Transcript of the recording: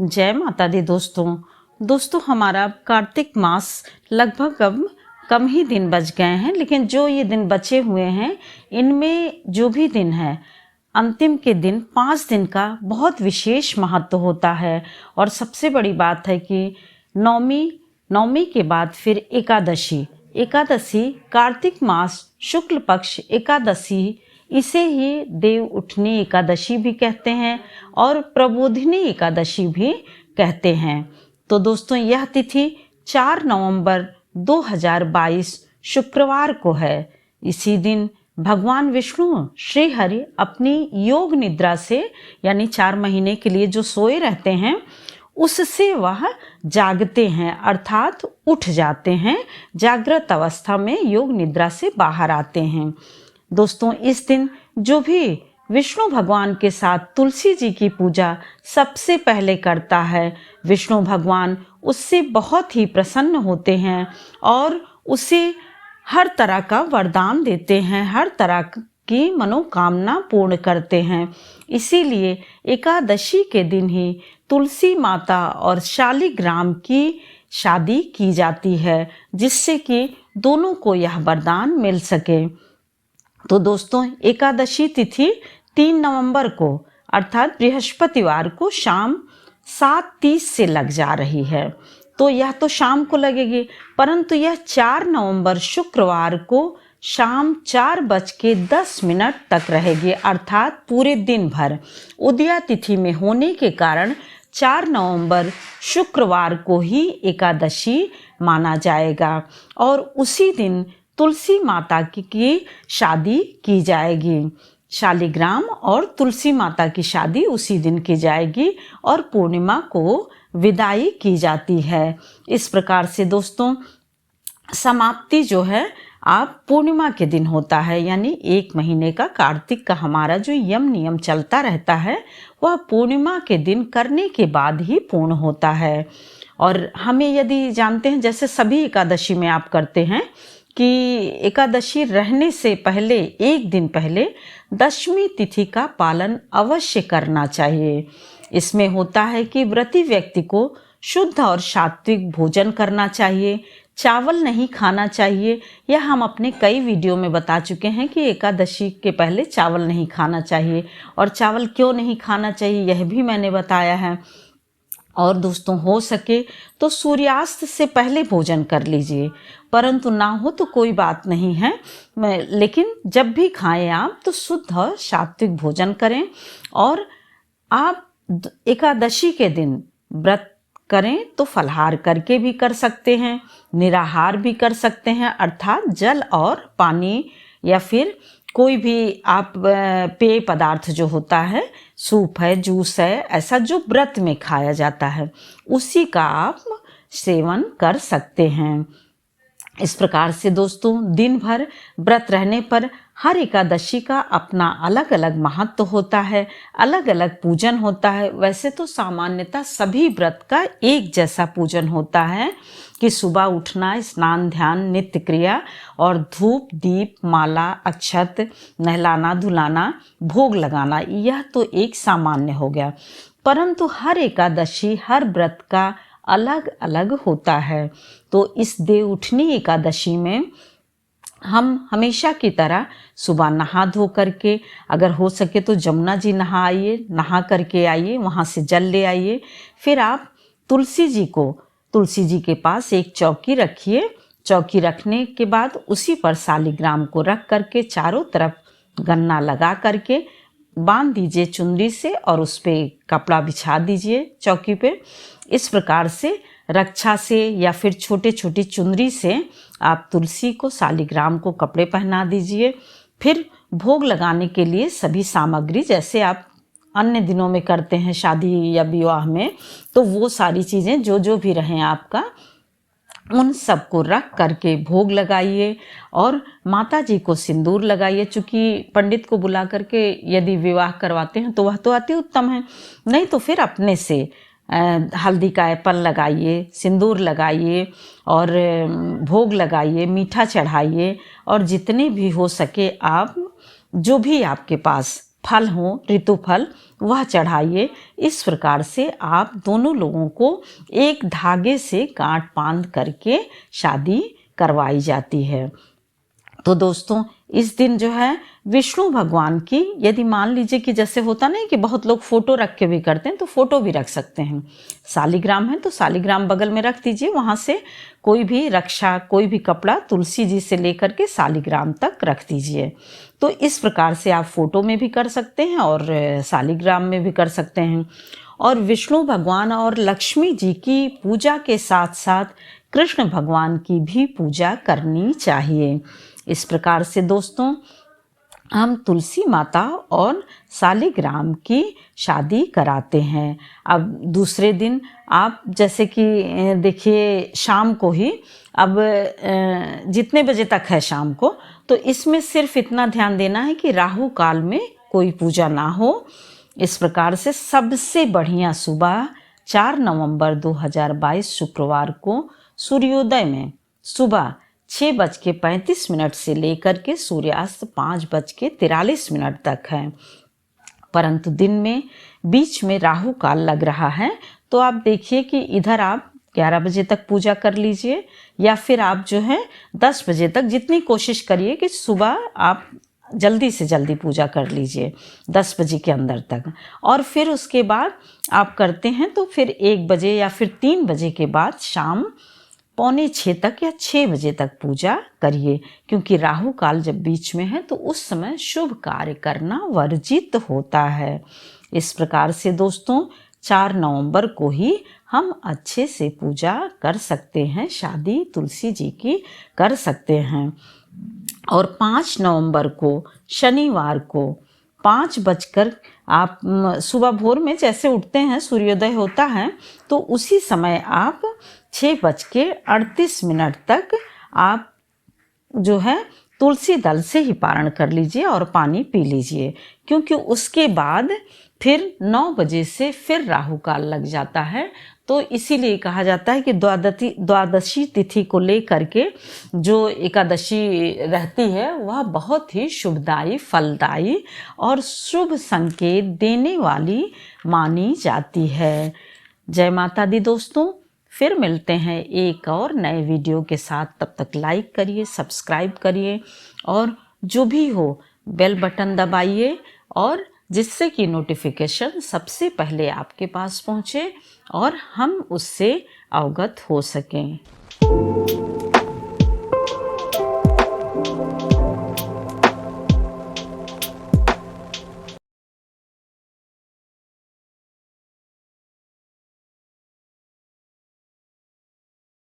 जय माता दी दोस्तों हमारा कार्तिक मास लगभग अब कम ही दिन बच गए हैं, लेकिन जो ये दिन बचे हुए हैं इनमें जो भी दिन है अंतिम के दिन 5 दिन का बहुत विशेष महत्व होता है। और सबसे बड़ी बात है कि नौमी के बाद फिर एकादशी कार्तिक मास शुक्ल पक्ष एकादशी, इसे ही देव उठनी एकादशी भी कहते हैं और प्रबोधिनी एकादशी भी कहते हैं। तो दोस्तों यह तिथि 4 नवंबर 2022 शुक्रवार को है। इसी दिन भगवान विष्णु श्री हरि अपनी योग निद्रा से यानी 4 महीने के लिए जो सोए रहते हैं उससे वह जागते हैं, अर्थात उठ जाते हैं, जागृत अवस्था में योग निद्रा से बाहर आते हैं। दोस्तों इस दिन जो भी विष्णु भगवान के साथ तुलसी जी की पूजा सबसे पहले करता है, विष्णु भगवान उससे बहुत ही प्रसन्न होते हैं और उसे हर तरह का वरदान देते हैं, हर तरह की मनोकामना पूर्ण करते हैं। इसीलिए एकादशी के दिन ही तुलसी माता और शालिग्राम की शादी की जाती है, जिससे कि दोनों को यह वरदान मिल सके। तो दोस्तों एकादशी तिथि 3 नवंबर को अर्थात बृहस्पतिवार को शाम 7:30 से लग जा रही है। तो यह तो शाम को लगेगी, परंतु यह 4 नवंबर शुक्रवार को शाम 4:10 तक रहेगी, अर्थात पूरे दिन भर। उदया तिथि में होने के कारण 4 नवंबर शुक्रवार को ही एकादशी माना जाएगा और उसी दिन तुलसी माता की शादी की जाएगी। शालिग्राम और तुलसी माता की शादी उसी दिन की जाएगी और पूर्णिमा को विदाई की जाती है। इस प्रकार से दोस्तों समाप्ति जो है आप पूर्णिमा के दिन होता है, यानी 1 महीने का कार्तिक का हमारा जो यम नियम चलता रहता है वह पूर्णिमा के दिन करने के बाद ही पूर्ण होता है। और हमें यदि जानते हैं जैसे सभी एकादशी में आप करते हैं कि एकादशी रहने से पहले 1 दिन पहले दशमी तिथि का पालन अवश्य करना चाहिए। इसमें होता है कि व्रती व्यक्ति को शुद्ध और सात्विक भोजन करना चाहिए, चावल नहीं खाना चाहिए। यह हम अपने कई वीडियो में बता चुके हैं कि एकादशी के पहले चावल नहीं खाना चाहिए, और चावल क्यों नहीं खाना चाहिए यह भी मैंने बताया है। और दोस्तों हो सके तो सूर्यास्त से पहले भोजन कर लीजिए, परंतु ना हो तो कोई बात नहीं है, लेकिन जब भी खाएं आप तो शुद्ध और सात्विक भोजन करें। और आप एकादशी के दिन व्रत करें तो फलाहार करके भी कर सकते हैं, निराहार भी कर सकते हैं, अर्थात जल और पानी या फिर कोई भी आप पेय पदार्थ जो होता है, सूप है, जूस है, ऐसा जो व्रत में खाया जाता है उसी का आप सेवन कर सकते हैं। इस प्रकार से दोस्तों दिन भर व्रत रहने पर हर एकादशी का अपना अलग अलग महत्व होता है, अलग अलग पूजन होता है। वैसे तो सामान्यतः सभी व्रत का एक जैसा पूजन होता है कि सुबह उठना, स्नान ध्यान नित्य क्रिया और धूप दीप माला अक्षत नहलाना धुलाना भोग लगाना, यह तो एक सामान्य हो गया। परंतु हर एकादशी हर व्रत का अलग अलग होता है। तो इस देव उठनी एकादशी में हम हमेशा की तरह सुबह नहा धो करके, अगर हो सके तो जमुना जी नहा करके आइए, वहाँ से जल ले आइए। फिर आप तुलसी जी के पास एक चौकी रखिए। चौकी रखने के बाद उसी पर शालिग्राम को रख करके चारों तरफ गन्ना लगा करके बांध दीजिए चुनरी से और उस पर कपड़ा बिछा दीजिए चौकी पे। इस प्रकार से रक्षा से या फिर छोटे छोटी चुनरी से आप तुलसी को शालिग्राम को कपड़े पहना दीजिए। फिर भोग लगाने के लिए सभी सामग्री जैसे आप अन्य दिनों में करते हैं शादी या विवाह में, तो वो सारी चीज़ें जो भी रहें आपका, उन सबको रख करके भोग लगाइए और माता जी को सिंदूर लगाइए। चूँकि पंडित को बुला करके यदि विवाह करवाते हैं तो वह तो अति उत्तम है, नहीं तो फिर अपने से हल्दी का एप्पल लगाइए, सिंदूर लगाइए और भोग लगाइए, मीठा चढ़ाइए। और जितने भी हो सके आप जो भी आपके पास फल हो, ऋतु फल, वह चढ़ाइए। इस प्रकार से आप दोनों लोगों को एक धागे से गांठ बांध करके शादी करवाई जाती है। तो दोस्तों इस दिन जो है विष्णु भगवान की, यदि मान लीजिए कि जैसे होता नहीं कि बहुत लोग फोटो रख के भी करते हैं, तो फोटो भी रख सकते हैं। शालिग्राम है तो शालिग्राम बगल में रख दीजिए, वहाँ से कोई भी रक्षा, कोई भी कपड़ा तुलसी जी से लेकर के शालिग्राम तक रख दीजिए। तो इस प्रकार से आप फोटो में भी कर सकते हैं और शालिग्राम में भी कर सकते हैं। और विष्णु भगवान और लक्ष्मी जी की पूजा के साथ साथ कृष्ण भगवान की भी पूजा करनी चाहिए। इस प्रकार से दोस्तों हम तुलसी माता और शालिग्राम की शादी कराते हैं। अब दूसरे दिन आप जैसे कि देखिए शाम को ही, अब जितने बजे तक है शाम को, तो इसमें सिर्फ इतना ध्यान देना है कि राहु काल में कोई पूजा ना हो। इस प्रकार से सबसे बढ़िया सुबह 4 नवंबर 2022 शुक्रवार को सूर्योदय में सुबह 6:35 से लेकर के सूर्यास्त 5:43 तक है। परंतु दिन में बीच में राहु काल लग रहा है, तो आप देखिए कि इधर आप 11 बजे तक पूजा कर लीजिए, या फिर आप जो है 10 बजे तक, जितनी कोशिश करिए कि सुबह आप जल्दी से जल्दी पूजा कर लीजिए 10 बजे के अंदर तक। और फिर उसके बाद आप करते हैं तो फिर 1 बजे या फिर 3 बजे के बाद शाम 5:45 तक या 6 बजे तक पूजा करिए, क्योंकि राहु काल जब बीच में है तो उस समय शुभ कार्य करना वर्जित होता है। इस प्रकार से दोस्तों 4 नवंबर को ही हम अच्छे से पूजा कर सकते हैं, शादी तुलसी जी की कर सकते हैं। और 5 नवंबर को शनिवार को 5 बजकर, आप सुबह भोर में जैसे उठते हैं सूर्योदय होता है, तो उसी समय आप 6:38 तक आप जो है तुलसी दल से ही पारण कर लीजिए और पानी पी लीजिए, क्योंकि उसके बाद फिर 9 बजे से फिर राहु काल लग जाता है। तो इसीलिए कहा जाता है कि द्वादशी तिथि को लेकर के जो एकादशी रहती है वह बहुत ही शुभदायी, फलदायी और शुभ संकेत देने वाली मानी जाती है। जय माता दी दोस्तों, फिर मिलते हैं एक और नए वीडियो के साथ। तब तक लाइक करिए, सब्सक्राइब करिए और जो भी हो बेल बटन दबाइए, और जिससे कि नोटिफिकेशन सबसे पहले आपके पास पहुँचे और हम उससे अवगत हो सकें।